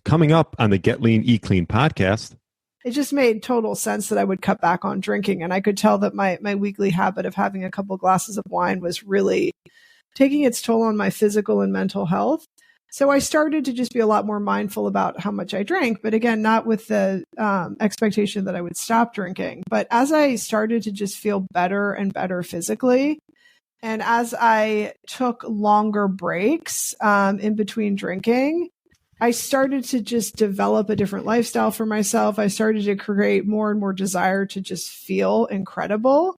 Coming up on the Get Lean, Eat Clean podcast. It just made total sense that I would cut back on drinking. And I could tell that my weekly habit of having a couple glasses of wine was really taking its toll on my physical and mental health. So I started to just be a lot more mindful about how much I drank, but again, not with the expectation that I would stop drinking. But as I started to just feel better and better physically, and as I took longer breaks in between drinking, I started to just develop a different lifestyle for myself. I started to create more and more desire to just feel incredible.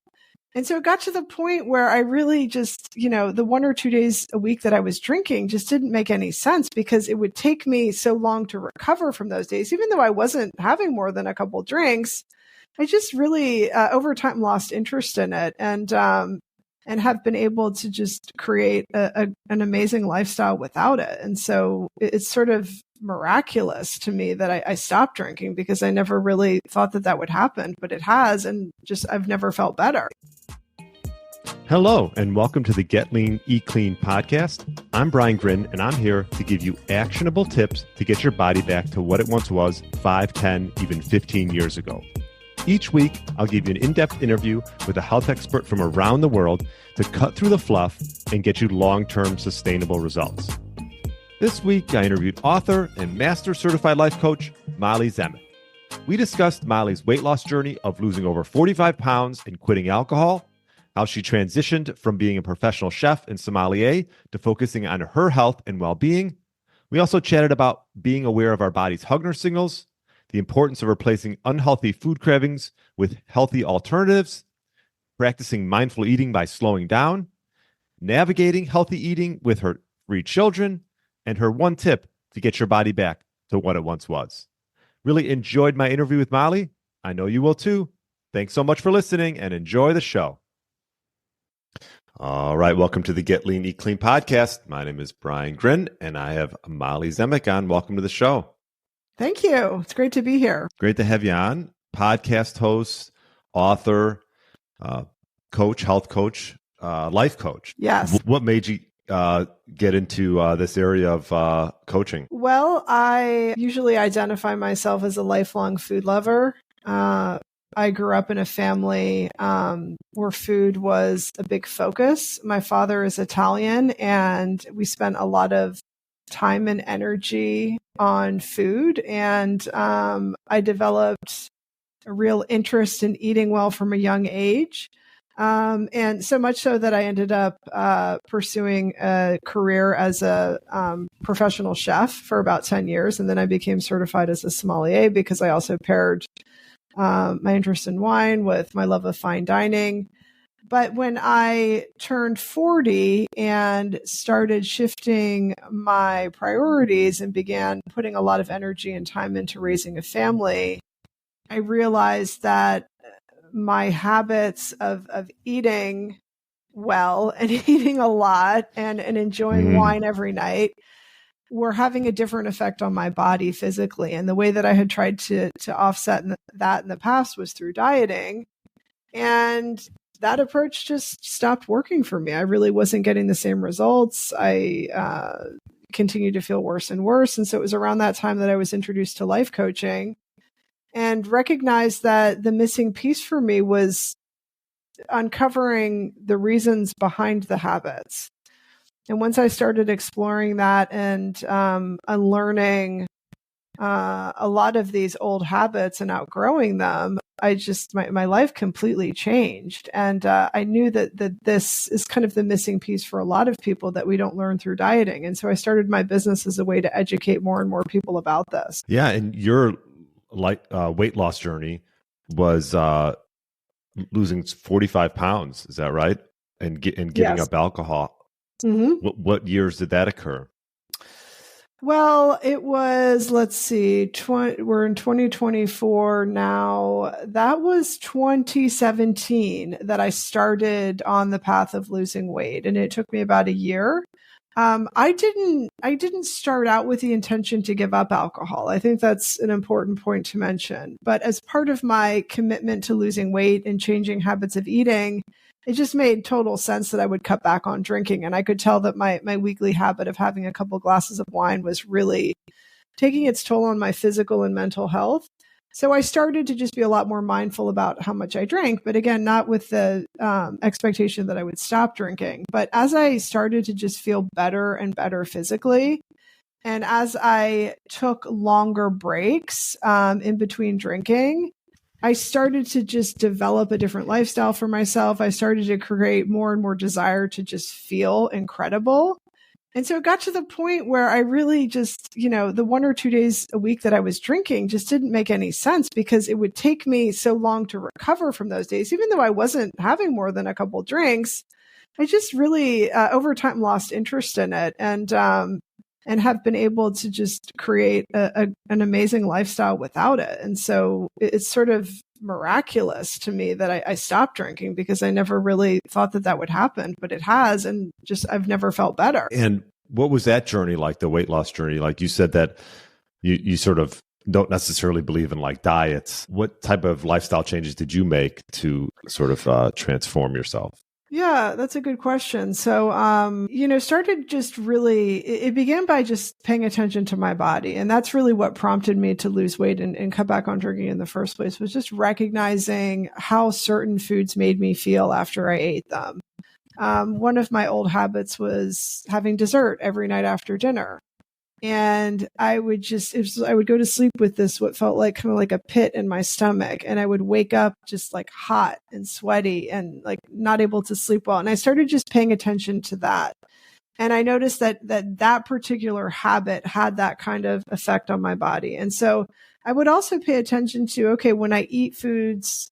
And so it got to the point where I really just, the 1 or 2 days a week that I was drinking just didn't make any sense because it would take me so long to recover from those days. Even though I wasn't having more than a couple drinks, I just really over time lost interest in it and have been able to just create an amazing lifestyle without it. And so it's sort of miraculous to me that I stopped drinking because I never really thought that would happen, but it has. And just, I've never felt better. Hello, and welcome to the Get Lean, Eat Clean podcast. I'm Brian Grin, and I'm here to give you actionable tips to get your body back to what it once was 5, 10, even 15 years ago. Each week, I'll give you an in-depth interview with a health expert from around the world to cut through the fluff and get you long-term sustainable results. This week, I interviewed author and master certified life coach, Molly Zemek. We discussed Molly's weight loss journey of losing over 45 pounds and quitting alcohol, how she transitioned from being a professional chef and sommelier to focusing on her health and well-being. We also chatted about being aware of our body's hunger signals, the importance of replacing unhealthy food cravings with healthy alternatives, practicing mindful eating by slowing down, navigating healthy eating with her 3 children, and her one tip to get your body back to what it once was. Really enjoyed my interview with Molly. I know you will too. Thanks so much for listening and enjoy the show. All right, welcome to the Get Lean, Eat Clean podcast. My name is Brian Grin, and I have Molly Zemek on. Welcome to the show. Thank you. It's great to be here. Great to have you on. Podcast host, author, coach, health coach, life coach. Yes. What made you get into this area of coaching? Well, I usually identify myself as a lifelong food lover. I grew up in a family where food was a big focus. My father is Italian, and we spent a lot of time and energy on food. And I developed a real interest in eating well from a young age. And so much so that I ended up pursuing a career as a professional chef for about 10 years. And then I became certified as a sommelier because I also paired my interest in wine with my love of fine dining. But when I turned 40 and started shifting my priorities and began putting a lot of energy and time into raising a family, I realized that my habits of eating well and eating a lot and enjoying wine every night were having a different effect on my body physically. And the way that I had tried to offset that in the past was through dieting. And that approach just stopped working for me. I really wasn't getting the same results. I continued to feel worse and worse. And so it was around that time that I was introduced to life coaching and recognized that the missing piece for me was uncovering the reasons behind the habits. And once I started exploring that and unlearning a lot of these old habits and outgrowing them, my life completely changed. And I knew that this is kind of the missing piece for a lot of people that we don't learn through dieting. And so I started my business as a way to educate more and more people about this. Yeah. And your weight loss journey was losing 45 pounds. Is that right? And giving Yes. up alcohol. Mm-hmm. What years did that occur? Well, it was, let's see, we're in 2024 now. That was 2017 that I started on the path of losing weight, and it took me about a year. I didn't start out with the intention to give up alcohol. I think that's an important point to mention. But as part of my commitment to losing weight and changing habits of eating, it just made total sense that I would cut back on drinking. And I could tell that my weekly habit of having a couple glasses of wine was really taking its toll on my physical and mental health. So I started to just be a lot more mindful about how much I drank, but again, not with the expectation that I would stop drinking. But as I started to just feel better and better physically, and as I took longer breaks in between drinking, I started to just develop a different lifestyle for myself. I started to create more and more desire to just feel incredible. And so it got to the point where I really just, the 1 or 2 days a week that I was drinking just didn't make any sense because it would take me so long to recover from those days. Even though I wasn't having more than a couple drinks, I just really over time lost interest in it and have been able to just create an amazing lifestyle without it. And so it's sort of miraculous to me that I stopped drinking because I never really thought that would happen, but it has. And just, I've never felt better. And what was that journey like, the weight loss journey? Like you said that you sort of don't necessarily believe in like diets. What type of lifestyle changes did you make to sort of transform yourself? Yeah, that's a good question. So, started just really, it began by just paying attention to my body. And that's really what prompted me to lose weight and cut back on drinking in the first place, was just recognizing how certain foods made me feel after I ate them. One of my old habits was having dessert every night after dinner. And I would I would go to sleep with this, what felt like kind of like a pit in my stomach. And I would wake up just like hot and sweaty and like not able to sleep well. And I started just paying attention to that. And I noticed that particular habit had that kind of effect on my body. And so I would also pay attention to, okay, when I eat foods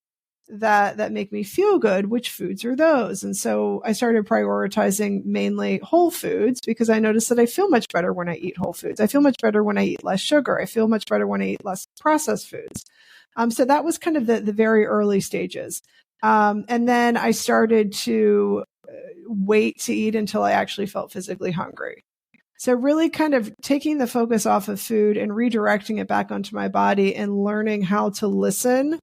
that make me feel good, which foods are those? And so I started prioritizing mainly whole foods because I noticed that I feel much better when I eat whole foods. I feel much better when I eat less sugar. I feel much better when I eat less processed foods. So that was kind of the very early stages. And then I started to wait to eat until I actually felt physically hungry. So really kind of taking the focus off of food and redirecting it back onto my body and learning how to listen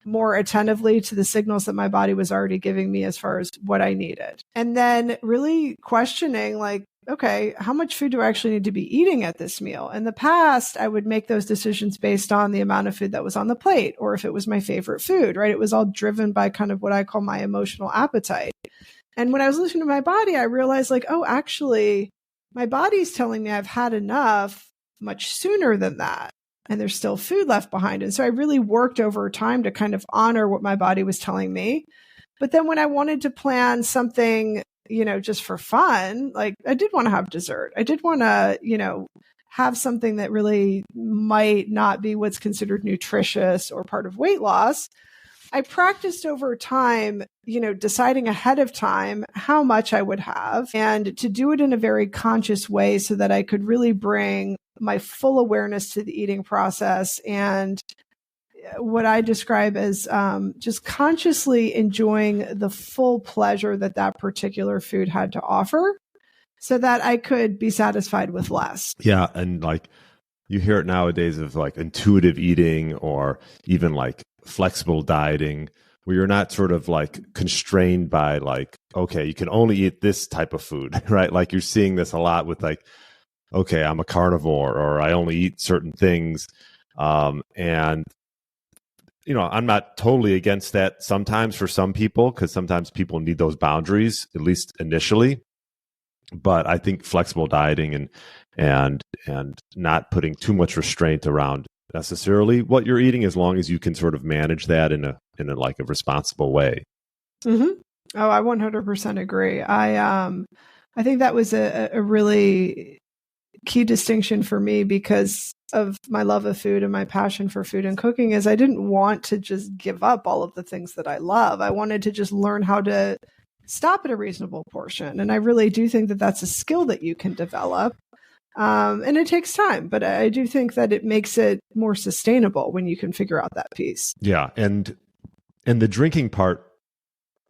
more attentively to the signals that my body was already giving me as far as what I needed. And then really questioning like, okay, how much food do I actually need to be eating at this meal? In the past, I would make those decisions based on the amount of food that was on the plate or if it was my favorite food, right? It was all driven by kind of what I call my emotional appetite. And when I was listening to my body, I realized like, oh, actually, my body's telling me I've had enough much sooner than that. And there's still food left behind. And so I really worked over time to kind of honor what my body was telling me. But then when I wanted to plan something, just for fun, like I did want to have dessert. I did want to, have something that really might not be what's considered nutritious or part of weight loss. I practiced over time, deciding ahead of time how much I would have and to do it in a very conscious way so that I could really bring my full awareness to the eating process and what I describe as just consciously enjoying the full pleasure that particular food had to offer so that I could be satisfied with less. Yeah. And like you hear it nowadays of like intuitive eating or even like flexible dieting where you're not sort of like constrained by like, okay, you can only eat this type of food, right? Like you're seeing this a lot with like, okay, I'm a carnivore or I only eat certain things. And, I'm not totally against that sometimes for some people, because sometimes people need those boundaries, at least initially. But I think flexible dieting and not putting too much restraint around necessarily what you're eating, as long as you can sort of manage that in a like a responsible way. Mm-hmm. Oh, I 100% agree. I think that was a really key distinction for me because of my love of food and my passion for food and cooking is I didn't want to just give up all of the things that I love. I wanted to just learn how to stop at a reasonable portion. And I really do think that that's a skill that you can develop. And it takes time, but I do think that it makes it more sustainable when you can figure out that piece. Yeah. And the drinking part,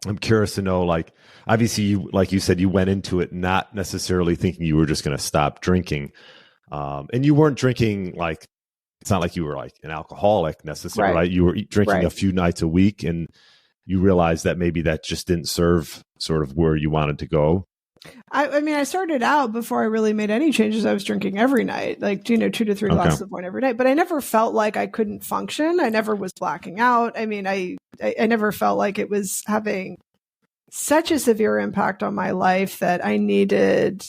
I'm curious to know, like, obviously you, like you said, you went into it not necessarily thinking you were just going to stop drinking. And you weren't drinking like, it's not like you were like an alcoholic necessarily, right? You were drinking a few nights a week and you realized that maybe that just didn't serve sort of where you wanted to go. I mean, I started out before I really made any changes. I was drinking every night, like, 2 to 3 glasses of wine every night, but I never felt like I couldn't function. I never was blacking out. I mean, I never felt like it was having such a severe impact on my life that I needed,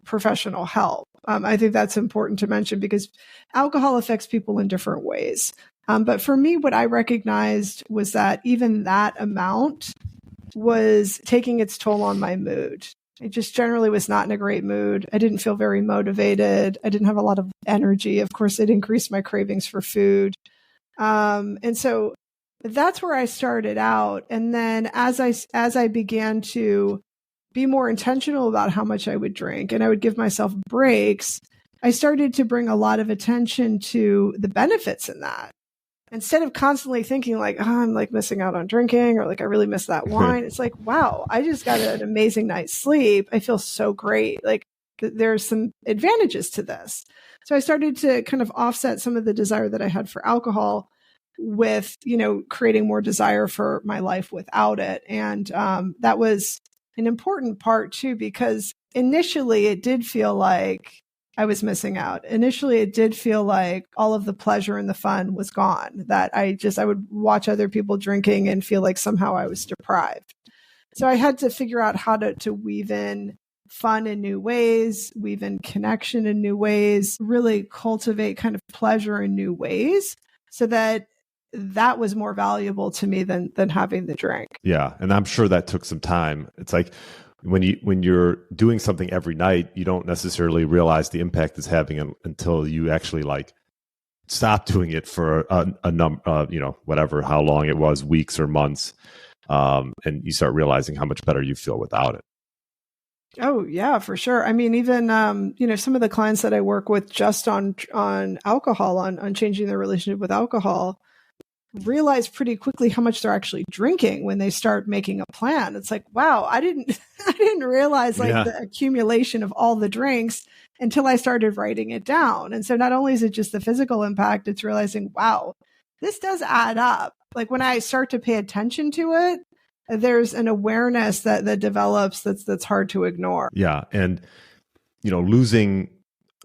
professional help. I think that's important to mention because alcohol affects people in different ways. But for me, what I recognized was that even that amount was taking its toll on my mood. I just generally was not in a great mood. I didn't feel very motivated. I didn't have a lot of energy. Of course, it increased my cravings for food. And so that's where I started out. And then as I began to be more intentional about how much I would drink and I would give myself breaks, I started to bring a lot of attention to the benefits in that. Instead of constantly thinking like, oh, I'm like missing out on drinking or like I really miss that wine. It's like, wow, I just got an amazing night's sleep. I feel so great. Like there's some advantages to this. So I started to kind of offset some of the desire that I had for alcohol with, creating more desire for my life without it. And that was an important part too, because initially it did feel like I was missing out. Initially, it did feel like all of the pleasure and the fun was gone, that I would watch other people drinking and feel like somehow I was deprived. So I had to figure out how to weave in fun in new ways, weave in connection in new ways, really cultivate kind of pleasure in new ways so that was more valuable to me than having the drink. Yeah. And I'm sure that took some time. It's like, when you're doing something every night, you don't necessarily realize the impact it's having until you actually like stop doing it for a number, whatever, how long it was, weeks or months, and you start realizing how much better you feel without it. Oh yeah, for sure. I mean, even some of the clients that I work with just on alcohol, on changing their relationship with alcohol, realize pretty quickly how much they're actually drinking when they start making a plan. It's like, wow, I didn't realize the accumulation of all the drinks until I started writing it down. And so not only is it just the physical impact, it's realizing, wow, this does add up. Like when I start to pay attention to it, there's an awareness that develops that's hard to ignore. Yeah. And, losing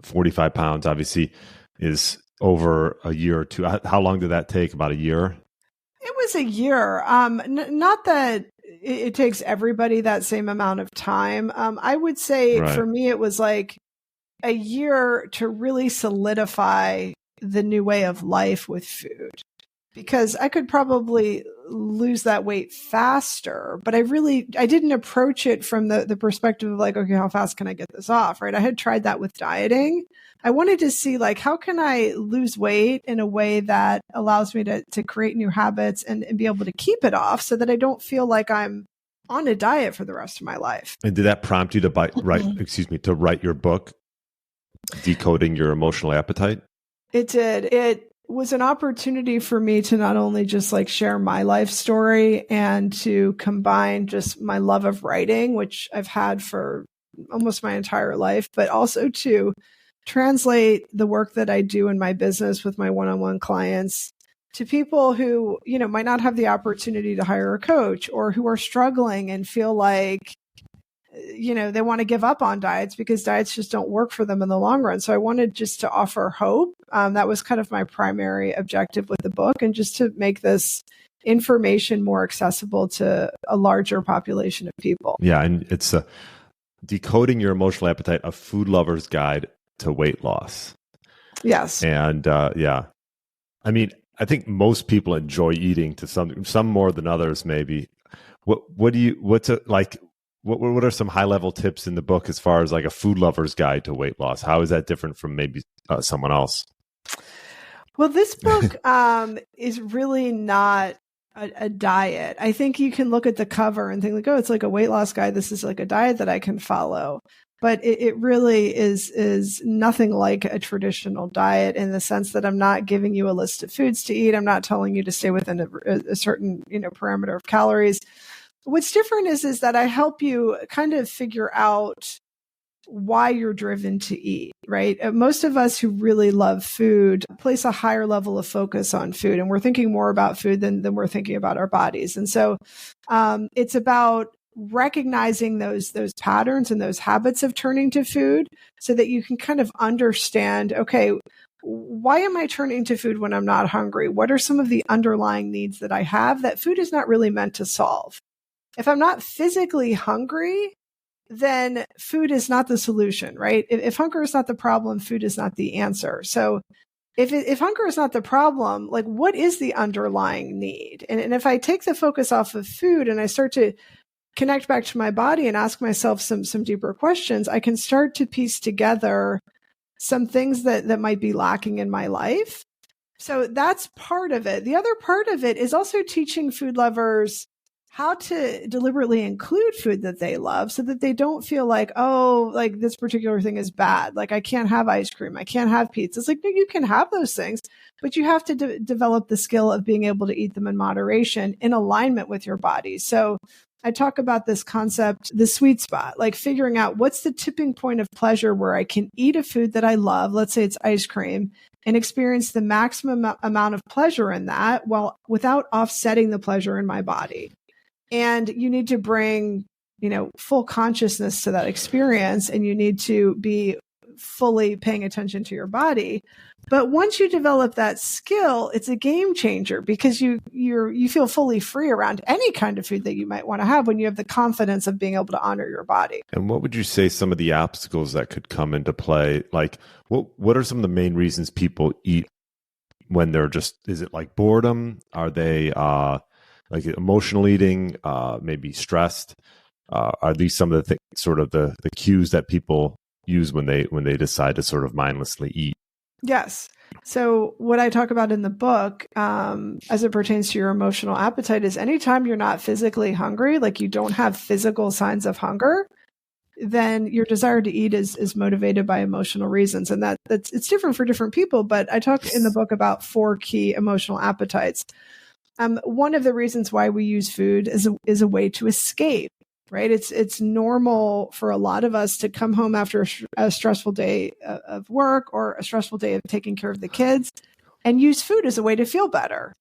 45 pounds obviously is over a year or two. How long did that take? About a year? It was a year. Not that it takes everybody that same amount of time. I would say for me, it was like a year to really solidify the new way of life with food, because I could probably lose that weight faster, but I didn't approach it from the perspective of like, okay, how fast can I get this off? Right. I had tried that with dieting. I wanted to see like, how can I lose weight in a way that allows me to create new habits and be able to keep it off so that I don't feel like I'm on a diet for the rest of my life. And did that prompt you to write your book, Decoding Your Emotional Appetite? It did. It was an opportunity for me to not only just like share my life story and to combine just my love of writing, which I've had for almost my entire life, but also to translate the work that I do in my business with my one-on-one clients to people who, might not have the opportunity to hire a coach or who are struggling and feel like, they want to give up on diets because diets just don't work for them in the long run. So I wanted just to offer hope. That was kind of my primary objective with the book, and just to make this information more accessible to a larger population of people. Yeah. And it's Decoding Your Emotional Appetite, a food lover's guide to weight loss. Yes. And I mean, I think most people enjoy eating to some more than others, maybe. What are some high level tips in the book as far as like a food lover's guide to weight loss? How is that different from maybe someone else? Well, this book is really not a diet. I think you can look at the cover and think like, oh, it's like a weight loss guide. This is like a diet that I can follow. But it really is nothing like a traditional diet, in the sense that I'm not giving you a list of foods to eat. I'm not telling you to stay within a certain parameter of calories. What's different is that I help you kind of figure out why you're driven to eat, right? Most of us who really love food place a higher level of focus on food, and we're thinking more about food than we're thinking about our bodies. And so it's about recognizing those patterns and those habits of turning to food so that you can kind of understand, okay, why am I turning to food when I'm not hungry? What are some of the underlying needs that I have that food is not really meant to solve? If I'm not physically hungry, then food is not the solution, right? If hunger is not the problem, food is not the answer. So if hunger is not the problem, like what is the underlying need? And if I take the focus off of food and I start to connect back to my body and ask myself some deeper questions, I can start to piece together some things that might be lacking in my life. So that's part of it. The other part of it is also teaching food lovers how to deliberately include food that they love so that they don't feel like, oh, like this particular thing is bad. Like I can't have ice cream. I can't have pizza. It's like, no, you can have those things, but you have to develop the skill of being able to eat them in moderation in alignment with your body. So I talk about this concept, the sweet spot, like figuring out what's the tipping point of pleasure where I can eat a food that I love. Let's say it's ice cream, and experience the maximum amount of pleasure in that without offsetting the pleasure in my body. And you need to bring, full consciousness to that experience, and you need to be fully paying attention to your body. But once you develop that skill, it's a game changer because you feel fully free around any kind of food that you might want to have when you have the confidence of being able to honor your body. And what would you say some of the obstacles that could come into play? Like what are some of the main reasons people eat when they're is it like boredom? Are they like emotional eating, maybe stressed? Are these some of the sort of the cues that people use when they decide to sort of mindlessly eat? Yes. So what I talk about in the book, as it pertains to your emotional appetite, is anytime you're not physically hungry, like you don't have physical signs of hunger, then your desire to eat is motivated by emotional reasons. And it's different for different people, but I talk in the book about 4 key emotional appetites. One of the reasons why we use food is a way to escape. Right. It's normal for a lot of us to come home after a stressful day of work or a stressful day of taking care of the kids and use food as a way to feel better.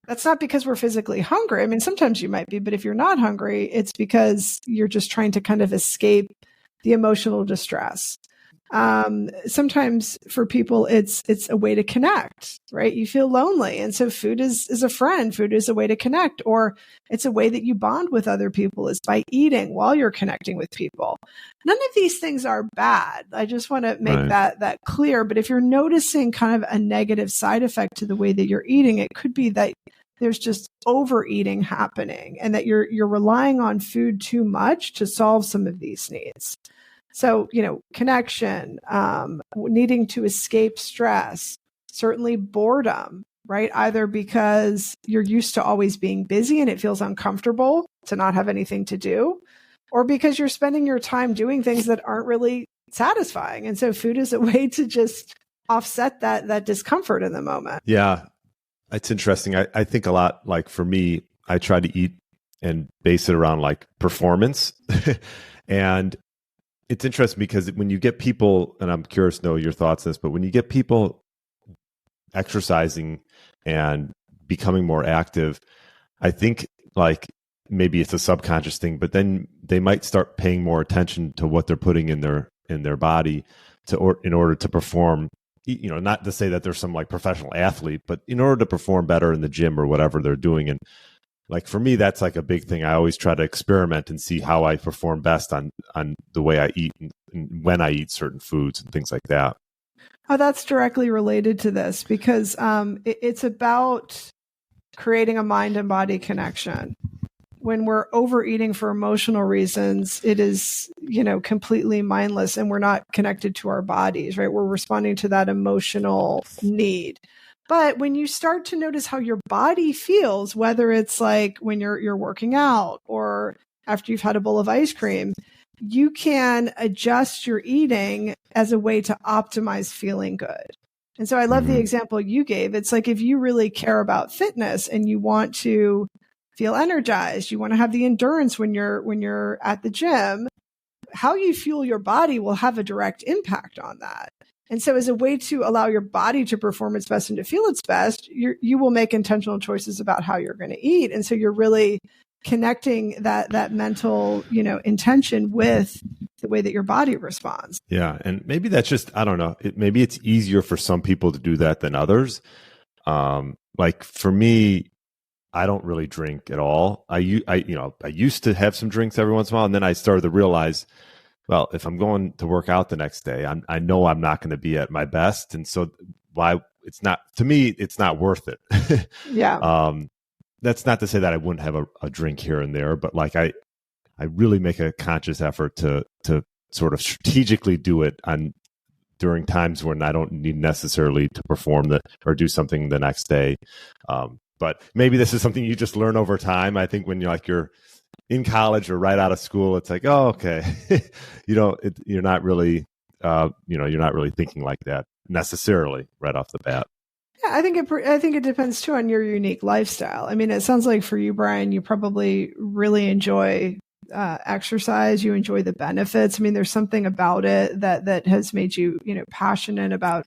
That's not because we're physically hungry. I mean, sometimes you might be, but if you're not hungry, it's because you're just trying to kind of escape the emotional distress. Sometimes for people, it's a way to connect, right? You feel lonely. And so food is a friend. Food is a way to connect, or it's a way that you bond with other people is by eating while you're connecting with people. None of these things are bad. I just want to make that clear. But if you're noticing kind of a negative side effect to the way that you're eating, it could be that there's just overeating happening and that you're relying on food too much to solve some of these needs. So, connection, needing to escape stress, certainly boredom, right? Either because you're used to always being busy and it feels uncomfortable to not have anything to do, or because you're spending your time doing things that aren't really satisfying. And so food is a way to just offset that discomfort in the moment. Yeah, it's interesting. I think a lot, like for me, I try to eat and base it around like performance. And it's interesting because when you get people, and I'm curious to know your thoughts on this, but when you get people exercising and becoming more active, I think like maybe it's a subconscious thing, but then they might start paying more attention to what they're putting in their body in order to perform. Not to say that there's some like professional athlete, but in order to perform better in the gym or whatever they're doing. And like for me, that's like a big thing. I always try to experiment and see how I perform best on the way I eat and when I eat certain foods and things like that. Oh, that's directly related to this because it's about creating a mind and body connection. When we're overeating for emotional reasons, it is, completely mindless and we're not connected to our bodies, right? We're responding to that emotional need. But when you start to notice how your body feels, whether it's like when you're working out or after you've had a bowl of ice cream, you can adjust your eating as a way to optimize feeling good. And so I love the example you gave. It's like if you really care about fitness and you want to feel energized, you want to have the endurance when you're at the gym, how you fuel your body will have a direct impact on that. And so as a way to allow your body to perform its best and to feel its best, you will make intentional choices about how you're going to eat. And so you're really connecting that mental, intention with the way that your body responds. Yeah. And maybe that's just, I don't know, maybe it's easier for some people to do that than others. Like for me, I don't really drink at all. I used to have some drinks every once in a while, and then I started to realize, well, if I'm going to work out the next day, I know I'm not going to be at my best, and so it's not worth it. Yeah. That's not to say that I wouldn't have a drink here and there, but like I really make a conscious effort to sort of strategically do it during times when I don't need necessarily to perform or do something the next day. But maybe this is something you just learn over time. I think when you're in college or right out of school, it's like, oh, okay, you're not really, you're not really thinking like that necessarily right off the bat. Yeah, I think it depends too on your unique lifestyle. I mean, it sounds like for you, Brian, you probably really enjoy exercise. You enjoy the benefits. I mean, there's something about it that has made you, passionate about,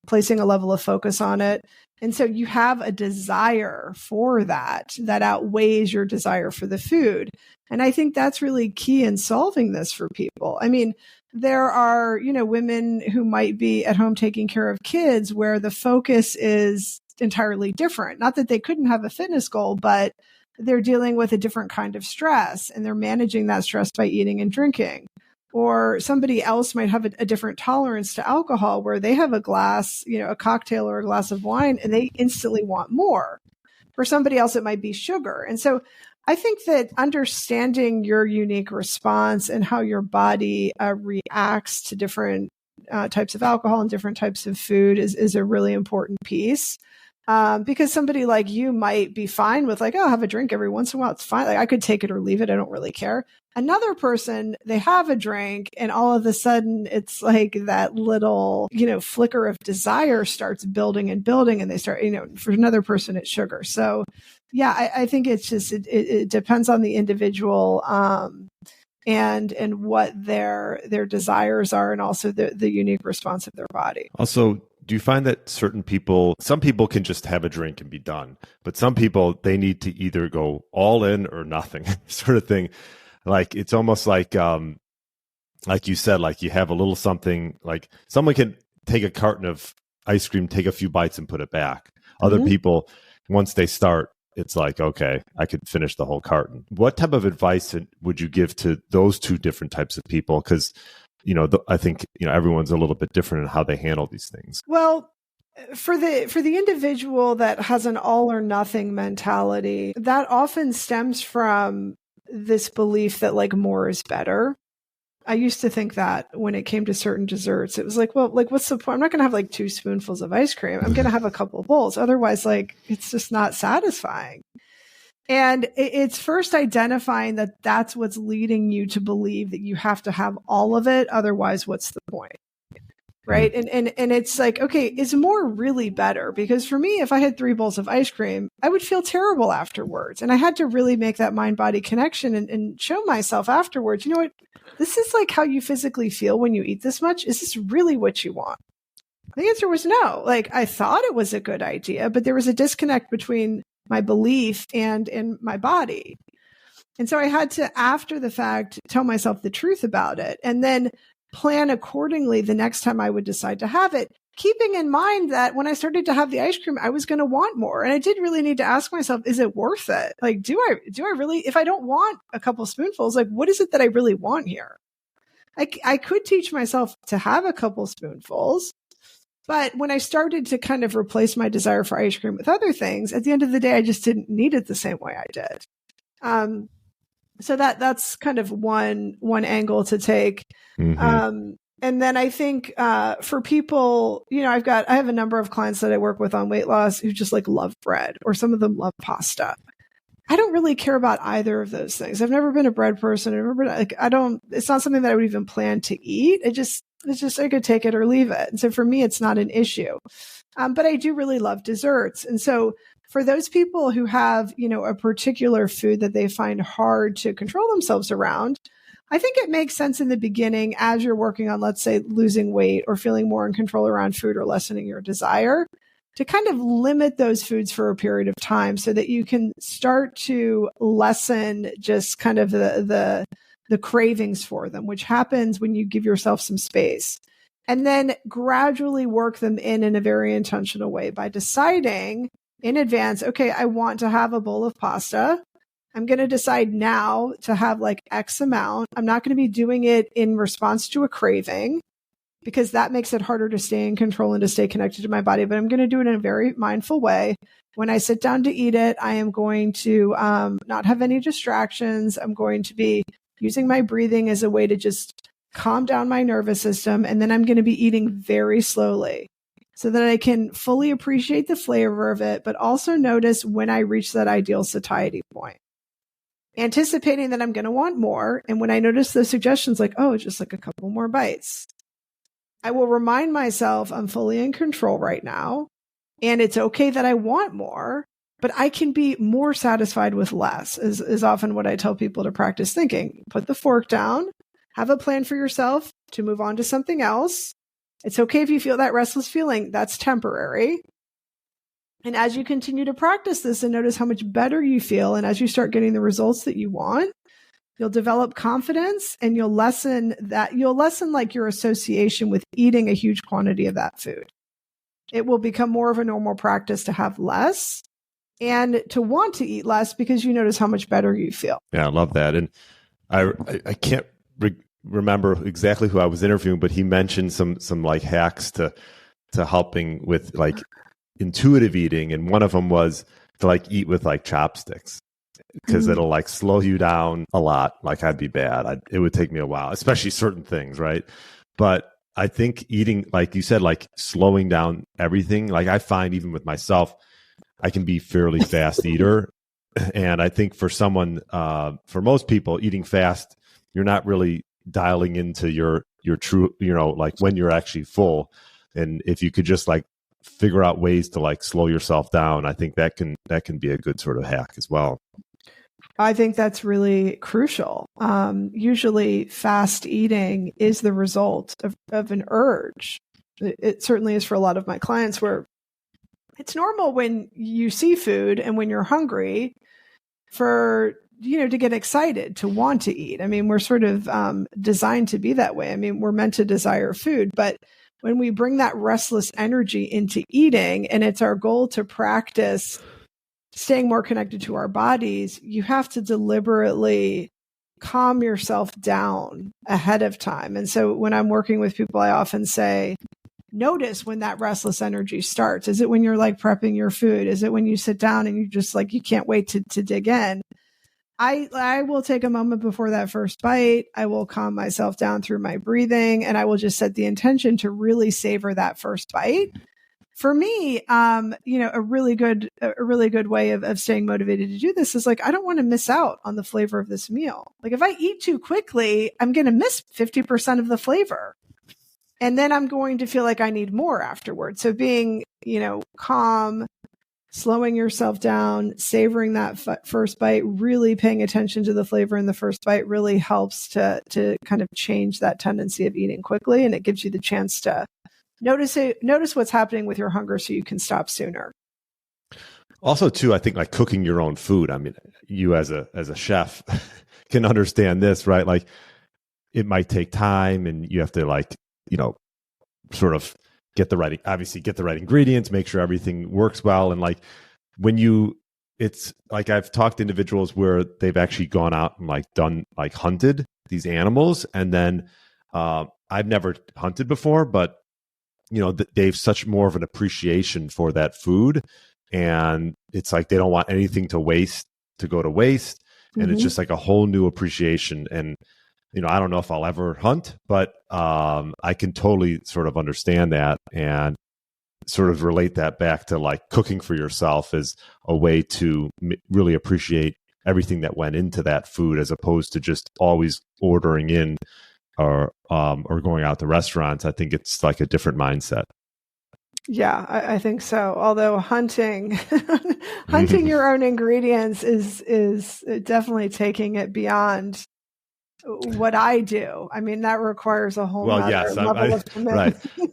placing a level of focus on it. And so you have a desire for that outweighs your desire for the food. And I think that's really key in solving this for people. I mean, there are, women who might be at home taking care of kids where the focus is entirely different. Not that they couldn't have a fitness goal, but they're dealing with a different kind of stress and they're managing that stress by eating and drinking. Or somebody else might have a different tolerance to alcohol where they have a glass, a cocktail or a glass of wine and they instantly want more. For somebody else, it might be sugar. And so I think that understanding your unique response and how your body reacts to different types of alcohol and different types of food is a really important piece. Because somebody like you might be fine with like, oh, have a drink every once in a while. It's fine. Like I could take it or leave it. I don't really care. Another person, they have a drink and all of a sudden it's like that little, flicker of desire starts building and building and they start, for another person, it's sugar. So yeah, I think it's just, it depends on the individual, and what their desires are and also the unique response of their body. Also, do you find that some people can just have a drink and be done, but some people, they need to either go all in or nothing sort of thing. Like, it's almost like you said, like you have a little something, like someone can take a carton of ice cream, take a few bites and put it back. Other people, once they start, it's like, okay, I could finish the whole carton. What type of advice would you give to those two different types of people? Because I think, everyone's a little bit different in how they handle these things. Well, for the individual that has an all or nothing mentality, that often stems from this belief that like more is better. I used to think that when it came to certain desserts, it was like, well, like what's the point? I'm not going to have like 2 spoonfuls of ice cream. I'm going to have a couple of bowls. Otherwise, like it's just not satisfying. And it's first identifying that that's what's leading you to believe that you have to have all of it. Otherwise, what's the point? Right. And it's like, okay, is more really better? Because for me, if I had 3 bowls of ice cream, I would feel terrible afterwards. And I had to really make that mind body connection and show myself afterwards, you know what, this is like how you physically feel when you eat this much. Is this really what you want? The answer was no. Like I thought it was a good idea, but there was a disconnect between my belief and in my body. And so I had to, after the fact, tell myself the truth about it and then plan accordingly the next time I would decide to have it, keeping in mind that when I started to have the ice cream, I was going to want more. And I did really need to ask myself, is it worth it? Like, do I really, if I don't want a couple spoonfuls, like what is it that I really want here? I could teach myself to have a couple spoonfuls. But when I started to kind of replace my desire for ice cream with other things, at the end of the day, I just didn't need it the same way I did. So that's kind of one angle to take. And then I think for people, I have a number of clients that I work with on weight loss who just like love bread, or some of them love pasta. I don't really care about either of those things. I've never been a bread person. It's not something that I would even plan to eat. It's just, I could take it or leave it. And so for me, it's not an issue. But I do really love desserts. And so for those people who have, a particular food that they find hard to control themselves around, I think it makes sense in the beginning as you're working on, let's say, losing weight or feeling more in control around food or lessening your desire, to kind of limit those foods for a period of time so that you can start to lessen just kind of the cravings for them, which happens when you give yourself some space. And then gradually work them in a very intentional way by deciding in advance, okay, I want to have a bowl of pasta. I'm going to decide now to have like X amount. I'm not going to be doing it in response to a craving because that makes it harder to stay in control and to stay connected to my body. But I'm going to do it in a very mindful way. When I sit down to eat it, I am going to not have any distractions. I'm going to be using my breathing as a way to just calm down my nervous system. And then I'm going to be eating very slowly so that I can fully appreciate the flavor of it, but also notice when I reach that ideal satiety point, anticipating that I'm going to want more. And when I notice those suggestions, like, oh, just like a couple more bites, I will remind myself I'm fully in control right now. And it's okay that I want more, but I can be more satisfied with less is often what I tell people to practice thinking. Put the fork down, have a plan for yourself to move on to something else. It's okay if you feel that restless feeling. That's temporary. And as you continue to practice this and notice how much better you feel, and as you start getting the results that you want, you'll develop confidence and you'll lessen like your association with eating a huge quantity of that food. It will become more of a normal practice to have less and to want to eat less because you notice how much better you feel. Yeah, I love that. And I can't remember exactly who I was interviewing, but he mentioned some like hacks to helping with like intuitive eating, and one of them was to like eat with like chopsticks because it'll like slow you down a lot. Like I'd be bad. It would take me a while, especially certain things, right? But I think eating, like you said, like slowing down everything. Like I find even with myself, I can be fairly fast eater, and I think for someone, for most people, eating fast, you're not really dialing into your true, like when you're actually full. And if you could just like figure out ways to like slow yourself down, I think that can be a good sort of hack as well. I think that's really crucial. Usually fast eating is the result of an urge. It certainly is for a lot of my clients, where it's normal when you see food and when you're hungry for, to get excited, to want to eat. I mean, we're sort of designed to be that way. I mean, we're meant to desire food, but when we bring that restless energy into eating, and it's our goal to practice staying more connected to our bodies, you have to deliberately calm yourself down ahead of time. And so when I'm working with people, I often say, notice when that restless energy starts. Is it when you're like prepping your food? Is it when you sit down and you just like, you can't wait to dig in? I will take a moment before that first bite. I will calm myself down through my breathing, and I will just set the intention to really savor that first bite. For me, a really good way of staying motivated to do this is like, I don't want to miss out on the flavor of this meal. Like if I eat too quickly, I'm going to miss 50% of the flavor. And then I'm going to feel like I need more afterwards. So being, calm, slowing yourself down, savoring that first bite, really paying attention to the flavor in the first bite really helps to kind of change that tendency of eating quickly. And it gives you the chance to notice what's happening with your hunger so you can stop sooner. Also, too, I think like cooking your own food. I mean, you as a chef can understand this, right? Like it might take time, and you have to like, sort of get the right ingredients, make sure everything works well. And like it's like I've talked to individuals where they've actually gone out and like done like hunted these animals. And then I've never hunted before, but they've such more of an appreciation for that food. And it's like, they don't want anything to go to waste. And it's just like a whole new appreciation. And I don't know if I'll ever hunt, but I can totally sort of understand that and sort of relate that back to like cooking for yourself as a way to really appreciate everything that went into that food, as opposed to just always ordering in or going out to restaurants. I think it's like a different mindset. Yeah, I think so. Although hunting your own ingredients is definitely taking it beyond what I do. I mean, that requires a whole level of commitment. Right.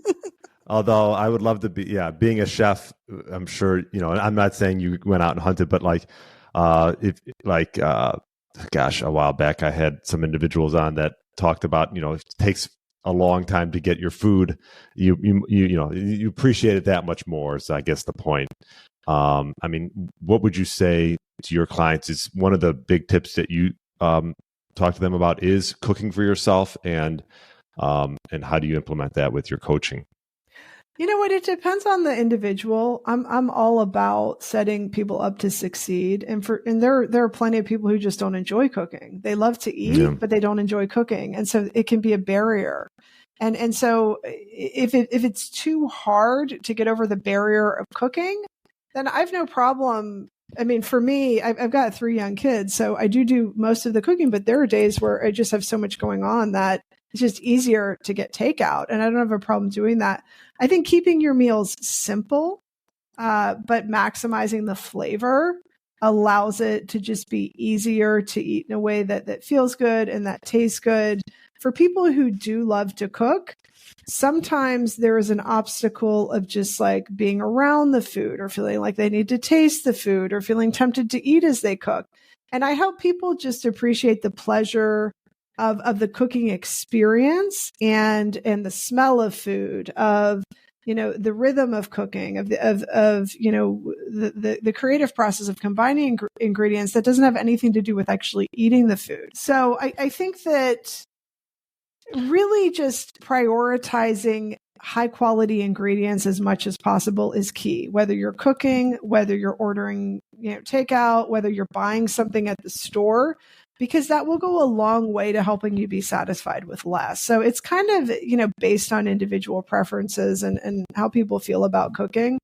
Although I would love to be, being a chef, I'm sure, I'm not saying you went out and hunted, but like, gosh, a while back, I had some individuals on that talked about, it takes a long time to get your food. You appreciate it that much more is, I guess, the point. I mean, what would you say to your clients is one of the big tips that you talk to them about is cooking for yourself, and how do you implement that with your coaching? You know what? It depends on the individual. I'm all about setting people up to succeed, and there are plenty of people who just don't enjoy cooking. They love to eat, but they don't enjoy cooking, and so it can be a barrier. And so if it's too hard to get over the barrier of cooking, then I've no problem. I mean, for me, I've got 3 young kids, so I do most of the cooking, but there are days where I just have so much going on that it's just easier to get takeout, and I don't have a problem doing that. I think keeping your meals simple, but maximizing the flavor allows it to just be easier to eat in a way that feels good and that tastes good. For people who do love to cook, sometimes there is an obstacle of just like being around the food or feeling like they need to taste the food or feeling tempted to eat as they cook. And I help people just appreciate the pleasure of the cooking experience and the smell of food, of the rhythm of cooking, of the creative process of combining ingredients that doesn't have anything to do with actually eating the food. So I think that really just prioritizing high quality ingredients as much as possible is key, whether you're cooking, whether you're ordering, takeout, whether you're buying something at the store, because that will go a long way to helping you be satisfied with less. So it's kind of, based on individual preferences and how people feel about cooking.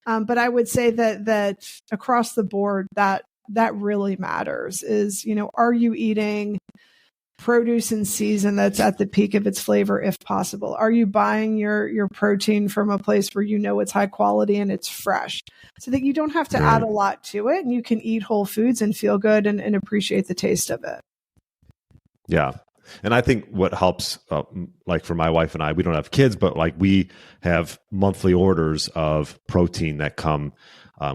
But I would say that across the board, that really matters is, are you eating produce in season that's at the peak of its flavor, if possible? Are you buying your protein from a place where it's high quality and it's fresh, so that you don't have to add a lot to it and you can eat whole foods and feel good and appreciate the taste of it? Yeah. And I think what helps, like for my wife and I, we don't have kids, but like we have monthly orders of protein that come.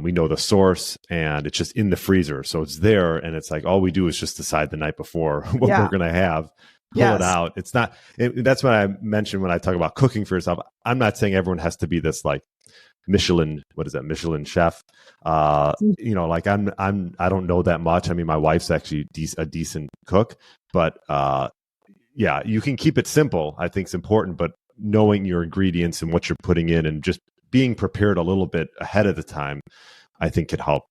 We know the source and it's just in the freezer. So it's there, and it's like all we do is just decide the night before what we're going to have, pull it out. It's not, that's what I mentioned when I talk about cooking for yourself. I'm not saying everyone has to be this like Michelin chef. I don't know that much. I mean, my wife's actually a decent cook, but you can keep it simple. I think it's important, but knowing your ingredients and what you're putting in and just being prepared a little bit ahead of the time, I think could help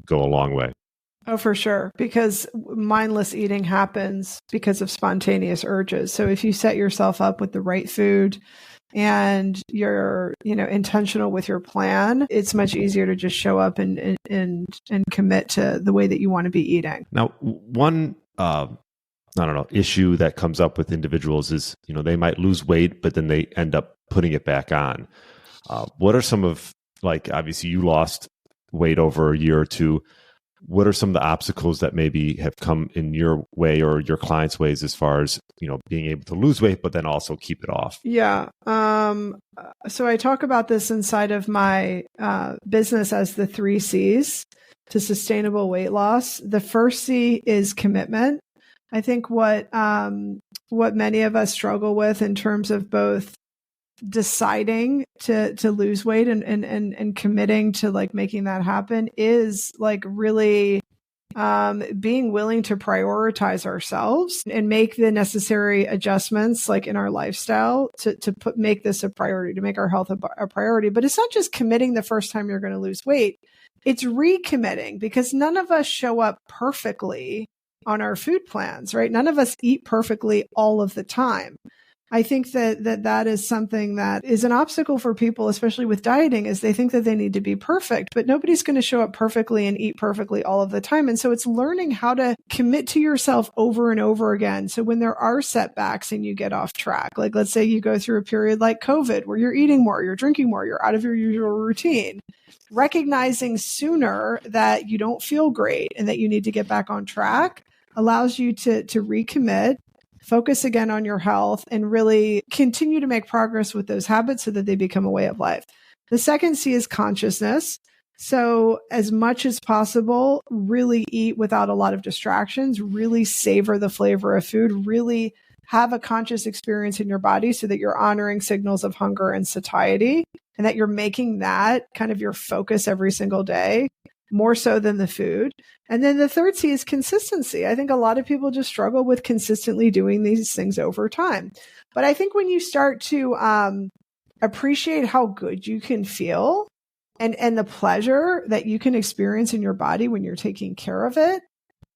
go a long way. Oh, for sure. Because mindless eating happens because of spontaneous urges. So if you set yourself up with the right food and you're, intentional with your plan, it's much easier to just show up and commit to the way that you want to be eating. Now, one, issue that comes up with individuals is, they might lose weight, but then they end up putting it back on. What are some of, like, obviously you lost weight over a year or two. What are some of the obstacles that maybe have come in your way or your clients' ways as far as, being able to lose weight, but then also keep it off? Yeah. So I talk about this inside of my business as the 3 C's to sustainable weight loss. The first C is commitment. I think what many of us struggle with in terms of both deciding to lose weight and committing to like making that happen is like really being willing to prioritize ourselves and make the necessary adjustments like in our lifestyle to make this a priority, to make our health a priority. But it's not just committing the first time you're going to lose weight. It's recommitting, because none of us show up perfectly on our food plans, right? None of us eat perfectly all of the time. I think that is something that is an obstacle for people, especially with dieting, is they think that they need to be perfect, but nobody's going to show up perfectly and eat perfectly all of the time. And so it's learning how to commit to yourself over and over again. So when there are setbacks and you get off track, like let's say you go through a period like COVID where you're eating more, you're drinking more, you're out of your usual routine, recognizing sooner that you don't feel great and that you need to get back on track allows you to recommit, focus again on your health, and really continue to make progress with those habits so that they become a way of life. The second C is consciousness. So as much as possible, really eat without a lot of distractions, really savor the flavor of food, really have a conscious experience in your body so that you're honoring signals of hunger and satiety, and that you're making that kind of your focus every single day, more so than the food. And then the third C is consistency. I think a lot of people just struggle with consistently doing these things over time. But I think when you start to appreciate how good you can feel and the pleasure that you can experience in your body when you're taking care of it,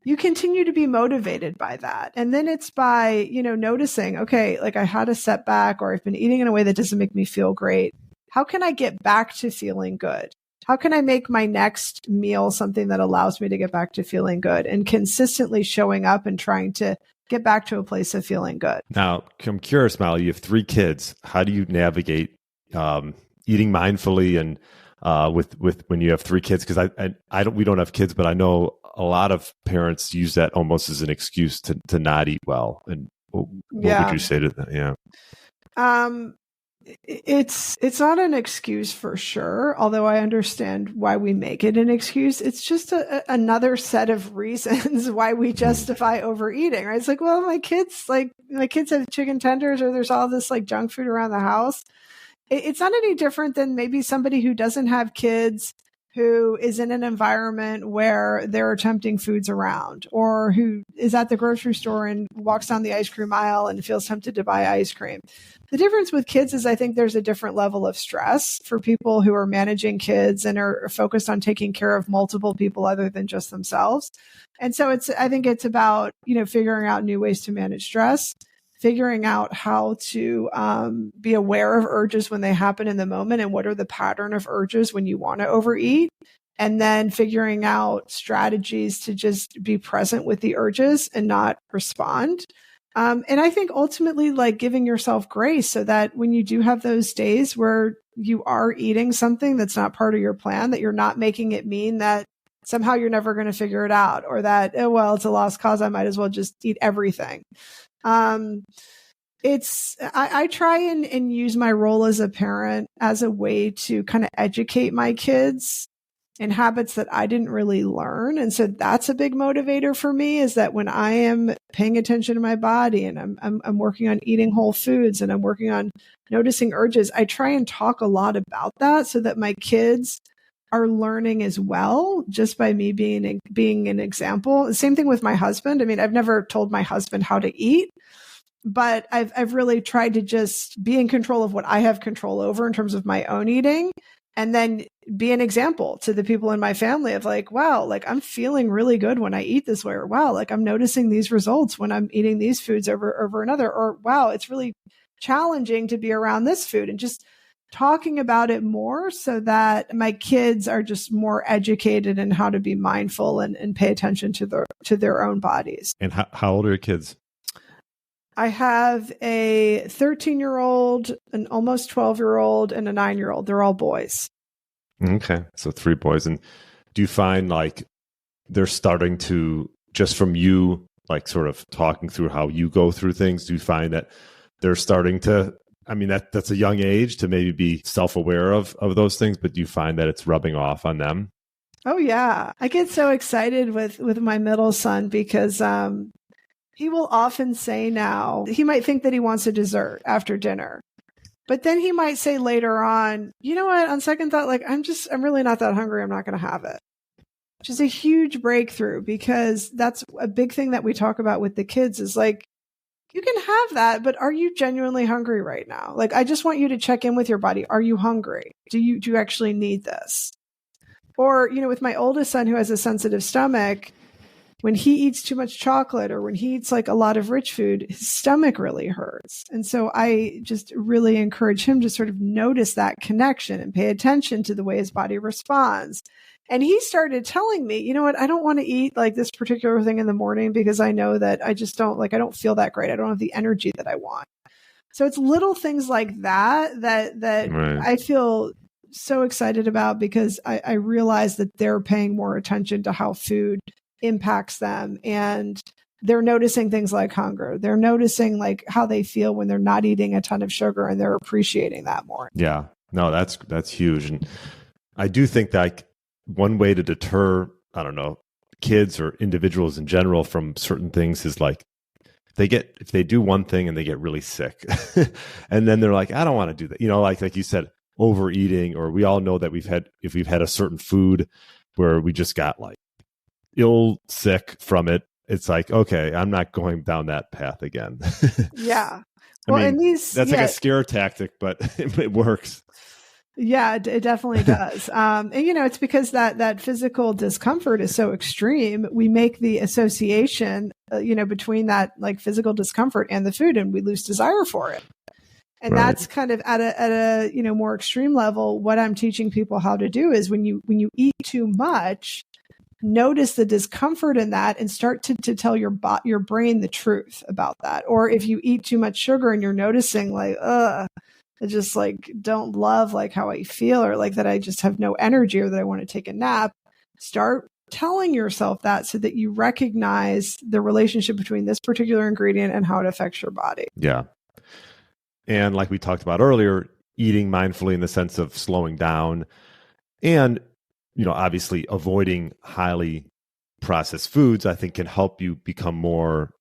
you continue to be motivated by that. And then it's by, noticing, okay, like I had a setback, or I've been eating in a way that doesn't make me feel great. How can I get back to feeling good? How can I make my next meal something that allows me to get back to feeling good, and consistently showing up and trying to get back to a place of feeling good? Now, I'm curious, Molly, you have 3 kids. How do you navigate eating mindfully and with when you have 3 kids? Because we don't have kids, but I know a lot of parents use that almost as an excuse to not eat well. And what would you say to that? Yeah. It's not an excuse for sure, although I understand why we make it an excuse. It's just another set of reasons why we justify overeating, right? It's like, well, my kids have chicken tenders, or there's all this like junk food around the house. It's not any different than maybe somebody who doesn't have kids, who is in an environment where there are tempting foods around, or who is at the grocery store and walks down the ice cream aisle and feels tempted to buy ice cream. The difference with kids is I think there's a different level of stress for people who are managing kids and are focused on taking care of multiple people other than just themselves. And so I think it's about, figuring out new ways to manage stress, figuring out how to be aware of urges when they happen in the moment, and what are the pattern of urges when you want to overeat, and then figuring out strategies to just be present with the urges and not respond. And I think ultimately, like, giving yourself grace so that when you do have those days where you are eating something that's not part of your plan, that you're not making it mean that somehow you're never going to figure it out, or that, oh, well, it's a lost cause, I might as well just eat everything. I try and use my role as a parent as a way to kind of educate my kids in habits that I didn't really learn. And so that's a big motivator for me, is that when I am paying attention to my body, and I'm working on eating whole foods, and I'm working on noticing urges, I try and talk a lot about that so that my kids are learning as well, just by me being an example. The same thing with my husband. I mean, I've never told my husband how to eat, but I've really tried to just be in control of what I have control over in terms of my own eating, and then be an example to the people in my family of like, wow, like I'm feeling really good when I eat this way, or wow, like I'm noticing these results when I'm eating these foods over another, or wow, it's really challenging to be around this food, and just talking about it more so that my kids are just more educated in how to be mindful and pay attention to their own bodies. And how old are your kids? I have a 13-year-old, an almost 12-year-old, and a 9-year-old. They're all boys. Okay. So 3 boys. And do you find like they're starting to, just from you, like sort of talking through how you go through things, do you find that they're starting to, I mean, that's a young age to maybe be self-aware of those things, but do you find that it's rubbing off on them? Oh, yeah. I get so excited with my middle son because he will often say now, he might think that he wants a dessert after dinner, but then he might say later on, you know what, on second thought, like, I'm really not that hungry. I'm not going to have it. Which is a huge breakthrough, because that's a big thing that we talk about with the kids is like, you can have that, but are you genuinely hungry right now? Like, I just want you to check in with your body. Are you hungry? Do you actually need this? Or, with my oldest son who has a sensitive stomach, when he eats too much chocolate, or when he eats like a lot of rich food, his stomach really hurts. And so I just really encourage him to sort of notice that connection and pay attention to the way his body responds. And he started telling me, you know what, I don't want to eat like this particular thing in the morning because I know that I just don't I don't feel that great. I don't have the energy that I want. So it's little things like that right. I feel so excited about, because I realize that they're paying more attention to how food impacts them, and they're noticing things like hunger. They're noticing like how they feel when they're not eating a ton of sugar, and they're appreciating that more. Yeah, no, that's huge. And I do think that one way to deter, I don't know, kids or individuals in general from certain things is like if they do one thing and they get really sick and then they're like, I don't want to do that. Like you said, overeating, or we all know that if we've had a certain food where we just got like sick from it, it's like, okay, I'm not going down that path again. Yeah. Well, I mean, that's like a scare tactic, but it works. Yeah, it definitely does. And it's because that physical discomfort is so extreme. We make the association, between that like physical discomfort and the food, and we lose desire for it. And right. That's kind of at a more extreme level. What I'm teaching people how to do is when you eat too much, notice the discomfort in that and start to tell your brain the truth about that. Or if you eat too much sugar and you're noticing like, I just like don't love like how I feel, or like that I just have no energy, or that I want to take a nap, start telling yourself that so that you recognize the relationship between this particular ingredient and how it affects your body. Yeah. And like we talked about earlier, eating mindfully in the sense of slowing down and, obviously avoiding highly processed foods, I think can help you become more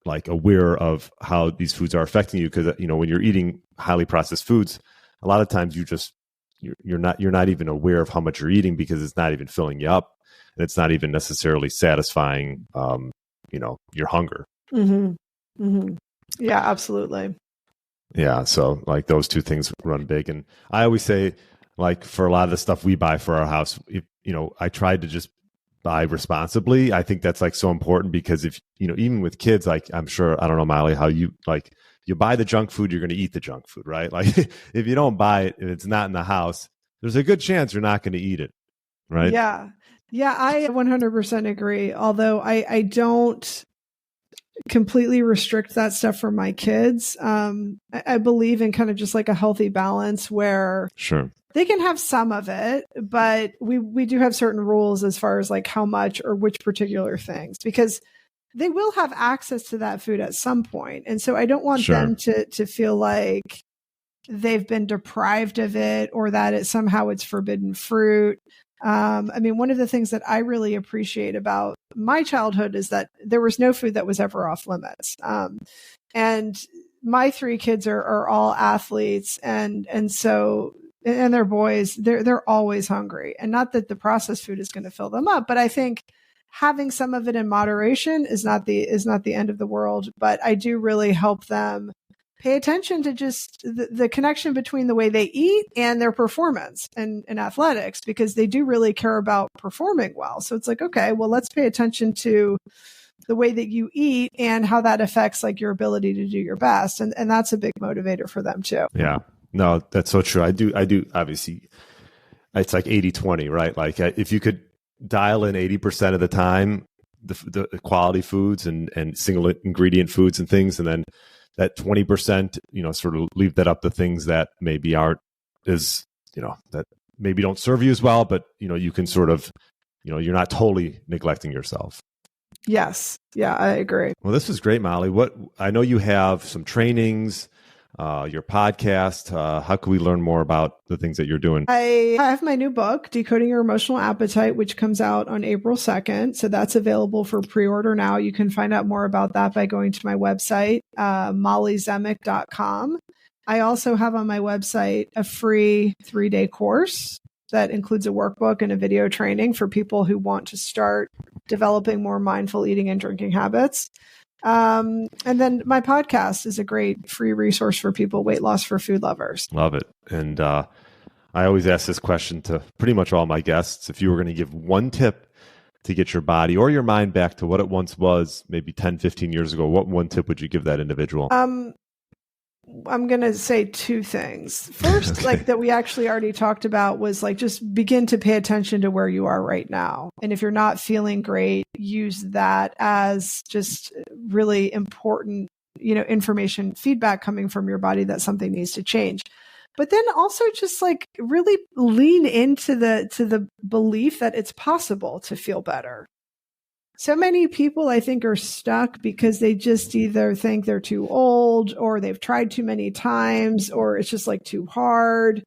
like aware of how these foods are affecting you. Because, when you're eating highly processed foods, a lot of times you're not even aware of how much you're eating because it's not even filling you up, and it's not even necessarily satisfying, your hunger. Mm-hmm. Mm-hmm. Yeah, absolutely. Yeah. So like those two things run big. And I always say, like, for a lot of the stuff we buy for our house, I tried to just buy responsibly. I think that's like so important because if, even with kids, like I'm sure, I don't know, Molly, how you buy the junk food, you're going to eat the junk food, right? Like if you don't buy it and it's not in the house, there's a good chance you're not going to eat it. Right. Yeah. Yeah. I 100% agree. Although I don't completely restrict that stuff for my kids. I believe in kind of just like a healthy balance where sure they can have some of it, but we do have certain rules as far as like how much or which particular things, because they will have access to that food at some point. And so I don't want them to feel like they've been deprived of it, or that it's forbidden fruit. One of the things that I really appreciate about my childhood is that there was no food that was ever off limits. And my three kids are all athletes, and they're boys. They're always hungry, and not that the processed food is going to fill them up, but I think having some of it in moderation is not the end of the world. But I do really help them pay attention to just the connection between the way they eat and their performance in athletics, because they do really care about performing well. So it's like, okay, well, let's pay attention to the way that you eat and how that affects like your ability to do your best. And that's a big motivator for them too. Yeah, no, that's so true. I do. Obviously it's like 80-20, right? Like if you could dial in 80% of the time, the quality foods and single ingredient foods and things, and then that 20%, sort of leave that up to things that maybe aren't as, that maybe don't serve you as well, but, you can sort of, you're not totally neglecting yourself. Yes. Yeah, I agree. Well, this was great, Molly. I know you have some trainings, your podcast. How can we learn more about the things that you're doing? I have my new book, Decoding Your Emotional Appetite, which comes out on April 2nd. So that's available for pre-order now. You can find out more about that by going to my website, mollyzemek.com. I also have on my website a free 3-day course that includes a workbook and a video training for people who want to start developing more mindful eating and drinking habits. And then my podcast is a great free resource for people, Weight Loss for Food Lovers. Love it. And I always ask this question to pretty much all my guests. If you were going to give one tip to get your body or your mind back to what it once was, maybe 10, 15 years ago, what one tip would you give that individual? I'm going to say two things. First, okay, like that we actually already talked about, was like just begin to pay attention to where you are right now. And if you're not feeling great, use that as just really important, information, feedback coming from your body that something needs to change. But then also just like really lean into the belief that it's possible to feel better. So many people, I think, are stuck because they just either think they're too old or they've tried too many times or it's just like too hard.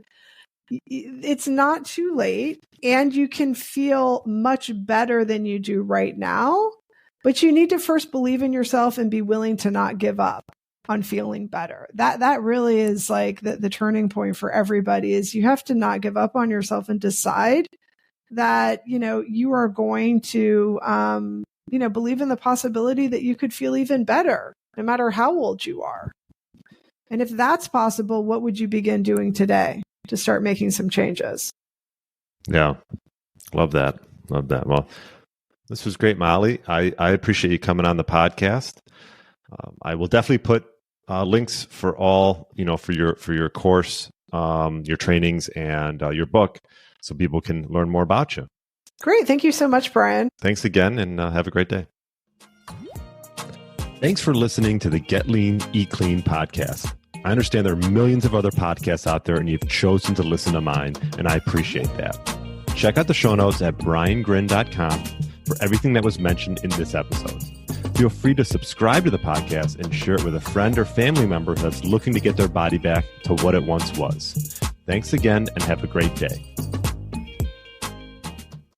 It's not too late, and you can feel much better than you do right now, but you need to first believe in yourself and be willing to not give up on feeling better. That really is like the turning point for everybody, is you have to not give up on yourself and decide that, you are going to, believe in the possibility that you could feel even better, no matter how old you are. And if that's possible, what would you begin doing today to start making some changes? Yeah. Love that. Well, this was great, Molly. I appreciate you coming on the podcast. I will definitely put links for all, for your course, your trainings, and your book, so people can learn more about you. Great. Thank you so much, Brian. Thanks again, and have a great day. Thanks for listening to the Get Lean, Eat Clean podcast. I understand there are millions of other podcasts out there, and you've chosen to listen to mine, and I appreciate that. Check out the show notes at briangrin.com for everything that was mentioned in this episode. Feel free to subscribe to the podcast and share it with a friend or family member that's looking to get their body back to what it once was. Thanks again, and have a great day.